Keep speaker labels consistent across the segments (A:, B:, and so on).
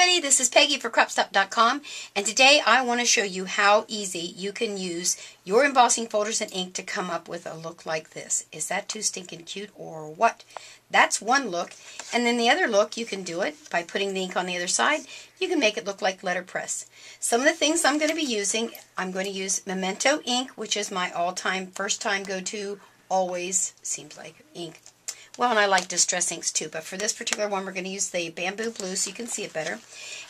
A: everybody, this is Peggy for Cropstop.com, and today I want to show you how easy you can use your embossing folders and ink to come up with a look like this. Is that too stinking cute or what? That's one look, and then the other look, you can do it by putting the ink on the other side. You can make it look like letterpress. Some of the things I'm going to be using, I'm going to use Memento ink, which is my all-time, first-time go-to, always, seems like, ink. Well, and I like distress inks too, but for this particular one, we're going to use the Bamboo Blue so you can see it better.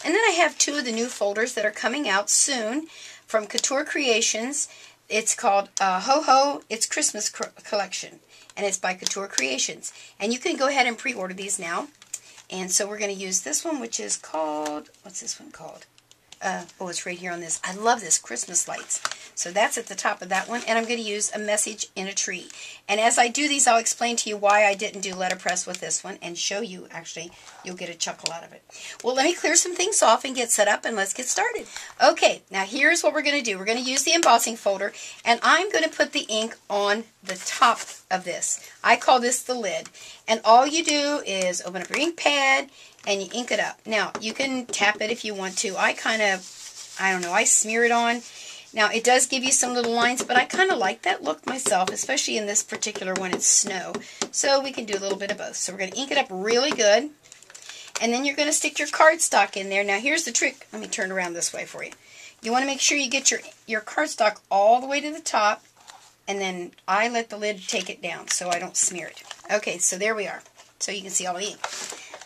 A: And then I have two of the new folders that are coming out soon from Couture Creations. It's called Ho Ho, It's Christmas Collection, and it's by Couture Creations. And you can go ahead and pre-order these now. And so we're going to use this one, which is called, what's this one called? Oh, it's right here on this. I love this, Christmas lights. So that's at the top of that one. And I'm going to use A Message in a Tree. And as I do these, I'll explain to you why I didn't do letterpress with this one and show you, actually, you'll get a chuckle out of it. Well, let me clear some things off and get set up, and let's get started. Okay, now here's what we're going to do. We're going to use the embossing folder, and I'm going to put the ink on the top of this. I call this the lid. And all you do is open up your ink pad, and you ink it up. Now, you can tap it if you want to. I don't know, I smear it on. Now, it does give you some little lines, but I kind of like that look myself, especially in this particular one, it's snow. So we can do a little bit of both. So we're going to ink it up really good. And then you're going to stick your cardstock in there. Now, here's the trick. Let me turn around this way for you. You want to make sure you get your cardstock all the way to the top, and then I let the lid take it down so I don't smear it. Okay, so there we are. So you can see all the ink.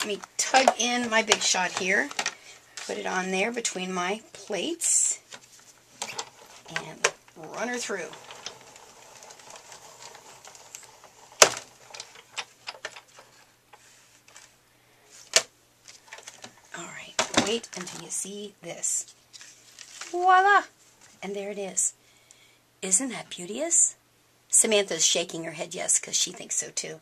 A: Let me tug in my Big Shot here, put it on there between my plates, and run her through. Alright, wait until you see this. Voila! And there it is. Isn't that beauteous? Samantha's shaking her head yes, because she thinks so too.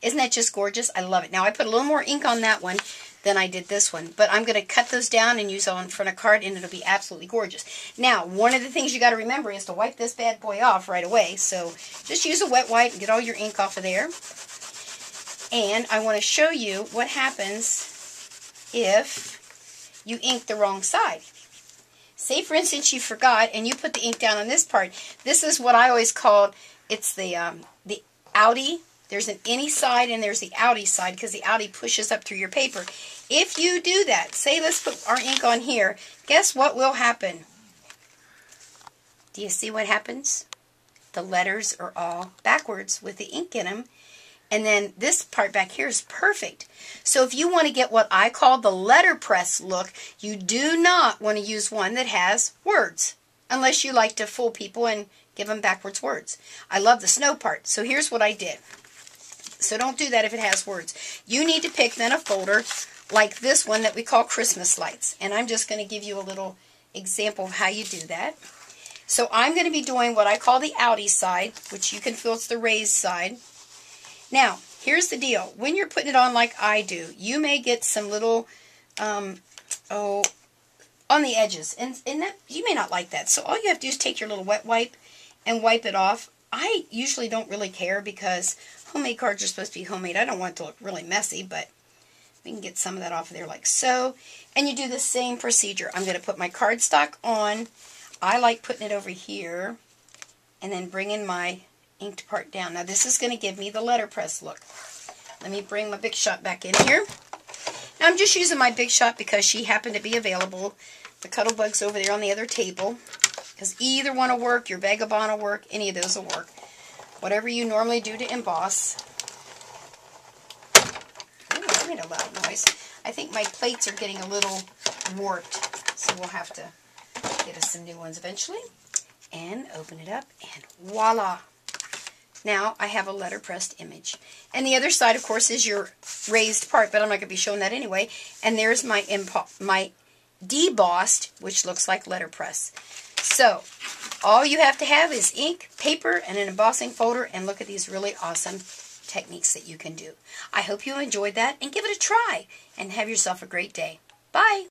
A: Isn't that just gorgeous? I love it. Now, I put a little more ink on that one than I did this one, but I'm going to cut those down and use them on front of card, and it'll be absolutely gorgeous. Now, one of the things you got to remember is to wipe this bad boy off right away, so just use a wet wipe and get all your ink off of there. And I want to show you what happens if you ink the wrong side. Say, for instance, you forgot and you put the ink down on this part. This is what I always called, it's the outie. There's an innie side and there's the outie side because the outie pushes up through your paper. If you do that, say let's put our ink on here, guess what will happen? Do you see what happens? The letters are all backwards with the ink in them. And then this part back here is perfect. So if you want to get what I call the letterpress look, you do not want to use one that has words, unless you like to fool people and give them backwards words. I love the snow part, so here's what I did. So don't do that if it has words. You need to pick then a folder like this one that we call Christmas Lights. And I'm just going to give you a little example of how you do that. So I'm going to be doing what I call the outie side, which you can feel it's the raised side. Now, here's the deal. When you're putting it on like I do, you may get some little, on the edges. And that, you may not like that. So all you have to do is take your little wet wipe and wipe it off. I usually don't really care because homemade cards are supposed to be homemade. I don't want it to look really messy, but we can get some of that off of there like so. And you do the same procedure. I'm going to put my cardstock on. I like putting it over here and then bringing my inked part down. Now this is going to give me the letterpress look. Let me bring my Big Shot back in here. Now I'm just using my Big Shot because she happened to be available. The Cuttlebug's over there on the other table. Because either one will work, your Vagabond will work, any of those will work. Whatever you normally do to emboss. Ooh, that made a loud noise. I think my plates are getting a little warped, so we'll have to get us some new ones eventually. And open it up, and voila! Now I have a letterpressed image. And the other side, of course, is your raised part, but I'm not going to be showing that anyway. And there's my debossed, which looks like letterpress. So, all you have to have is ink, paper, and an embossing folder, and look at these really awesome techniques that you can do. I hope you enjoyed that, and give it a try, and have yourself a great day. Bye!